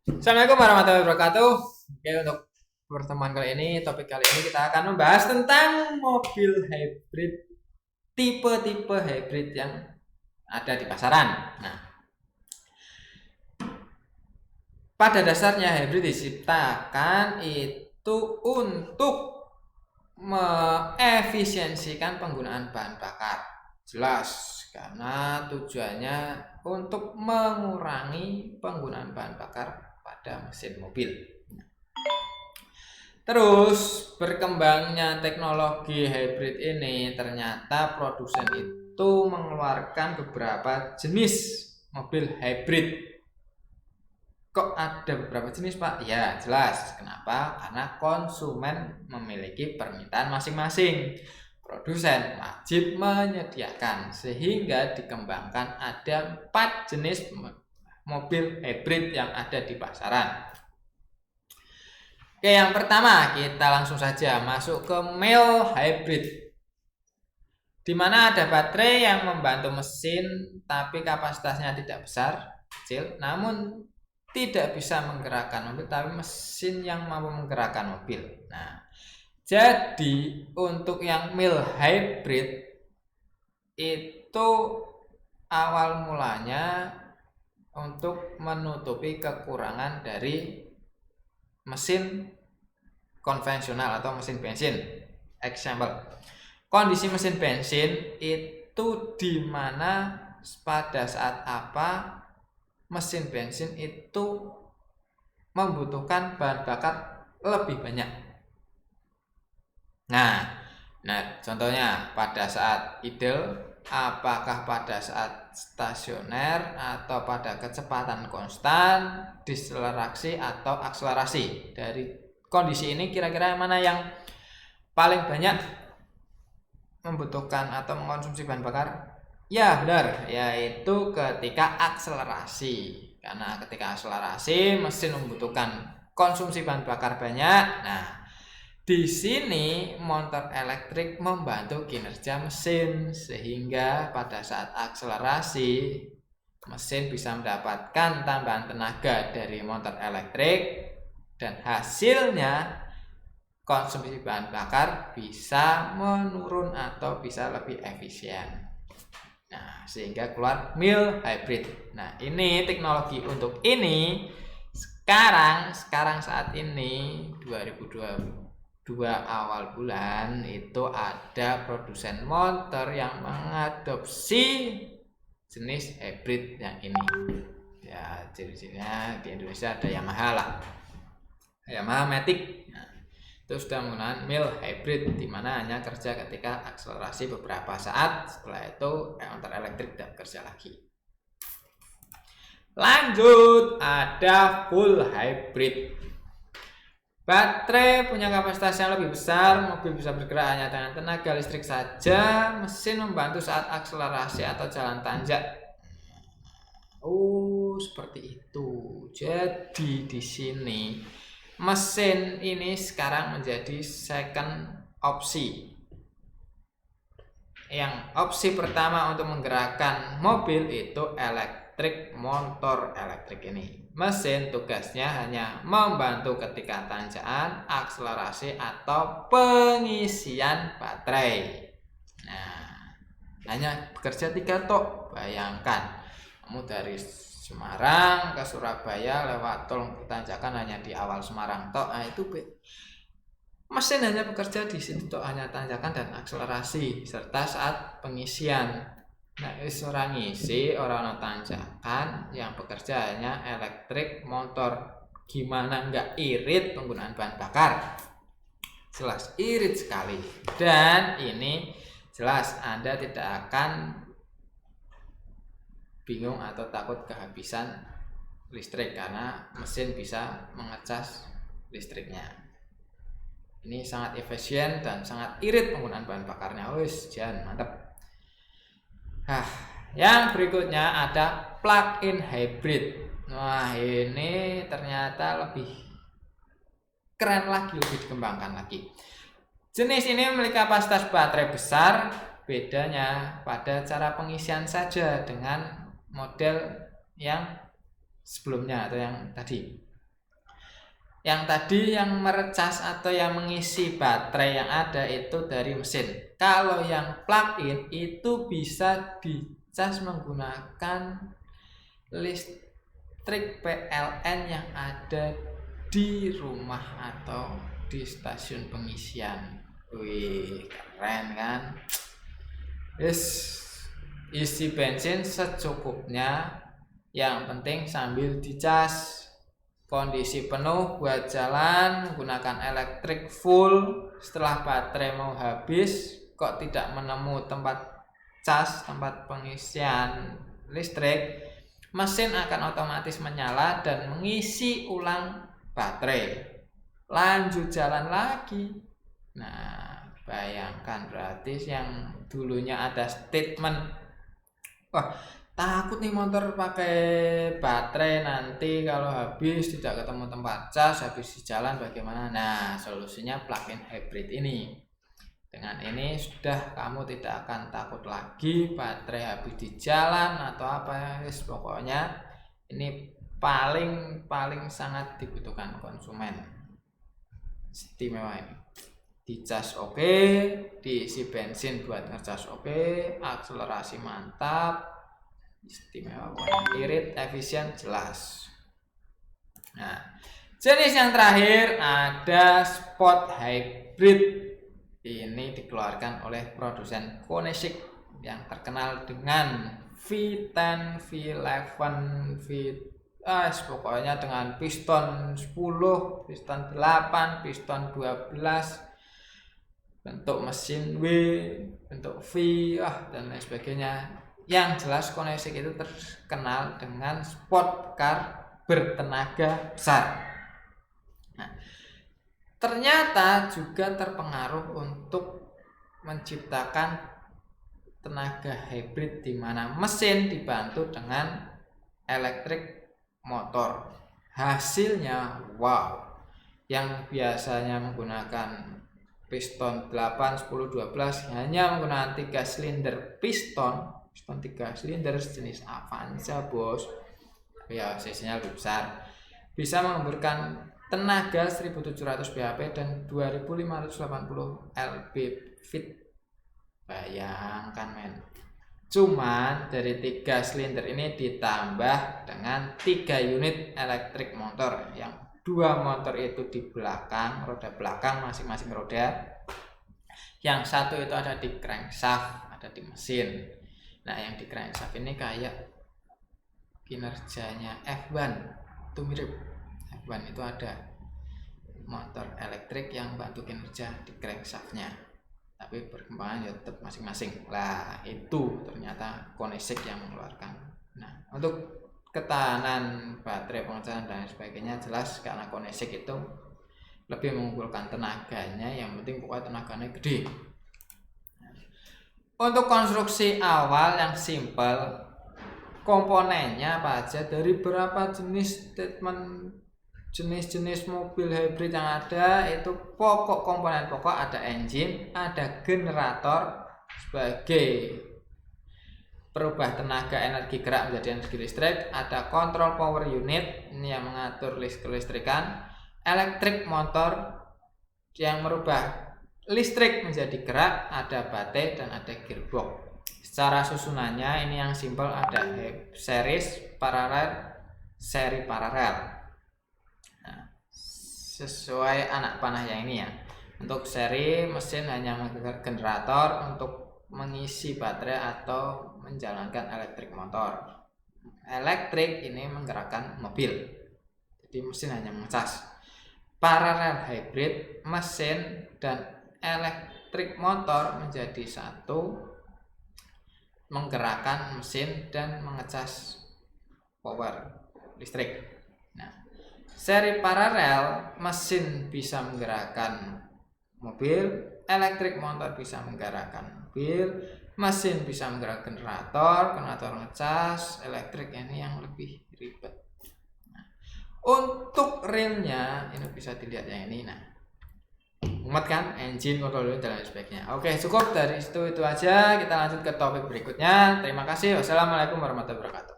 Assalamualaikum warahmatullahi wabarakatuh. Oke, untuk pertemuan kali ini, topik kali ini kita akan membahas tentang mobil hybrid, tipe-tipe hybrid yang ada di pasaran. Nah, pada dasarnya hybrid diciptakan itu untuk mengefisiensikan penggunaan bahan bakar. Jelas, karena tujuannya untuk mengurangi penggunaan bahan bakar pada mesin mobil. Terus berkembangnya teknologi hybrid ini ternyata produsen itu mengeluarkan beberapa jenis mobil hybrid. Kok ada beberapa jenis, Pak? Ya, jelas. Kenapa? Karena konsumen memiliki permintaan masing-masing. Produsen wajib menyediakan sehingga dikembangkan ada 4 jenis mobil hybrid yang ada di pasaran. Oke, yang pertama kita langsung saja masuk ke mild hybrid, di mana ada baterai yang membantu mesin tapi kapasitasnya tidak besar, kecil, namun tidak bisa menggerakkan mobil, tapi mesin yang mampu menggerakkan mobil. Nah, jadi untuk yang mild hybrid itu awal mulanya untuk menutupi kekurangan dari mesin konvensional atau mesin bensin. Example, kondisi mesin bensin itu di mana pada saat apa mesin bensin itu membutuhkan bahan bakar lebih banyak. Nah, contohnya pada saat idle, apakah pada saat stasioner atau pada kecepatan konstan, deselerasi atau akselerasi. Dari kondisi ini kira-kira mana yang paling banyak membutuhkan atau mengkonsumsi bahan bakar? Ya, benar, yaitu ketika akselerasi. Karena ketika akselerasi mesin membutuhkan konsumsi bahan bakar banyak. Nah, di sini motor elektrik membantu kinerja mesin sehingga pada saat akselerasi mesin bisa mendapatkan tambahan tenaga dari motor elektrik dan hasilnya konsumsi bahan bakar bisa menurun atau bisa lebih efisien. Nah, sehingga keluar mild hybrid. Nah, ini teknologi untuk ini sekarang saat ini 2022 awal bulan itu ada produsen motor yang mengadopsi jenis hybrid yang ini. Ya, ciri-cirinya di Indonesia ada Yamaha lah. Yamaha Matic. Nah, itu sudah menggunakan mild hybrid, di mana hanya kerja ketika akselerasi beberapa saat, setelah itu motor elektrik tidak bekerja lagi. Lanjut, ada full hybrid. Baterai punya kapasitas yang lebih besar, mobil bisa bergerak hanya dengan tenaga listrik saja, mesin membantu saat akselerasi atau jalan tanjak. Oh, seperti itu. Jadi di sini mesin ini sekarang menjadi second opsi. Yang opsi pertama untuk menggerakkan mobil itu motor elektrik ini. Mesin tugasnya hanya membantu ketika tanjakan, akselerasi atau pengisian baterai. Nah, hanya bekerja 3 tok. Bayangkan, kamu dari Semarang ke Surabaya lewat tol tanjakan hanya di awal Semarang tok. Nah, itu mesin hanya bekerja di situ tok, hanya tanjakan dan akselerasi serta saat pengisian. Nah, orang ngisi, orang tanjakan, yang bekerja hanya elektrik motor. Gimana nggak irit penggunaan bahan bakar? Jelas irit sekali. Dan ini jelas Anda tidak akan bingung atau takut kehabisan listrik karena mesin bisa mengecas listriknya. Ini sangat efisien dan sangat irit penggunaan bahan bakarnya. Wis, jangan mantap. Yang berikutnya ada plug-in hybrid. Wah, ini ternyata lebih keren lagi, lebih dikembangkan lagi. Jenis ini memiliki kapasitas baterai besar, bedanya pada cara pengisian saja dengan model yang sebelumnya atau yang tadi. Yang tadi yang merecas atau yang mengisi baterai yang ada itu dari mesin. Kalau yang plug-in itu bisa dicas menggunakan listrik PLN yang ada di rumah atau di stasiun pengisian. Wih, keren kan? Isi bensin secukupnya, yang penting sambil dicas. Kondisi penuh buat jalan menggunakan elektrik full. Setelah baterai mau habis kok tidak menemu tempat cas, tempat pengisian listrik, mesin akan otomatis menyala dan mengisi ulang baterai, lanjut jalan lagi. Nah, bayangkan berarti yang dulunya ada statement, wah takut nih motor pakai baterai, nanti kalau habis tidak ketemu tempat cas, habis di jalan bagaimana? Nah, solusinya plug-in hybrid ini. Dengan ini sudah kamu tidak akan takut lagi baterai habis di jalan atau apa. Pokoknya ini paling sangat dibutuhkan konsumen. Istimewa ini. Dicas oke, diisi bensin buat ngecas oke, akselerasi mantap, istimewa, irit, efisien, jelas. Nah, jenis yang terakhir ada sport hybrid. Ini dikeluarkan oleh produsen Koenigsegg yang terkenal dengan V10, V11, pokoknya dengan piston 10, piston 8, piston 12, bentuk mesin W, bentuk V, dan lain sebagainya. Yang jelas Koenigsegg itu terkenal dengan sport car bertenaga besar. Nah, ternyata juga terpengaruh untuk menciptakan tenaga hybrid di mana mesin dibantu dengan elektrik motor. Hasilnya wow. Yang biasanya menggunakan piston 8, 10, 12 hanya menggunakan 3 silinder piston 3 silinder jenis Avanza, bos. Ya, cc-nya lebih besar. Bisa mengemburkan tenaga 1700 bhp dan 2580 lb-ft. Bayangkan, men. Cuman dari 3 silinder ini ditambah dengan 3 unit elektrik motor, yang 2 motor itu di belakang, roda belakang masing-masing roda. Yang satu itu ada di crankshaft, ada di mesin. Nah, yang di crankshaft ini kayak kinerjanya F1, itu mirip. F1 itu ada motor elektrik yang bantu kinerja di crankshaftnya, tapi perkembangan ya tetap masing-masing. Lah, itu ternyata Koenigsegg yang mengeluarkan. Nah, untuk ketahanan baterai, pengecasan dan sebagainya jelas karena Koenigsegg itu lebih mengunggulkan tenaganya, yang penting pokoknya tenaganya gede. Untuk konstruksi awal yang simple, komponennya apa aja, dari berapa jenis jenis mobil hybrid yang ada, itu pokok komponen pokok ada engine, ada generator sebagai perubah tenaga energi gerak menjadi energi listrik, ada control power unit ini yang mengatur kelistrikan, elektrik motor yang merubah listrik menjadi gerak, ada baterai dan ada gearbox. Secara susunannya ini yang simple, ada series, paralel, seri paralel. Nah, sesuai anak panah yang ini ya. Untuk seri mesin hanya menggerakkan generator untuk mengisi baterai atau menjalankan elektrik motor. Elektrik ini menggerakkan mobil. Jadi mesin hanya mengecas. Paralel hybrid, mesin dan elektrik motor menjadi satu, menggerakkan mesin dan mengecas power listrik. Nah, seri paralel, mesin bisa menggerakkan mobil, elektrik motor bisa menggerakkan mobil, mesin bisa menggerakkan generator ngecas, elektrik ini yang lebih ribet. Nah, untuk realnya ini bisa dilihat yang ini. Nah, muat kan, engine, control unit dan lain sebagainya. Oke, cukup dari itu aja. Kita lanjut ke topik berikutnya. Terima kasih. Wassalamualaikum warahmatullahi wabarakatuh.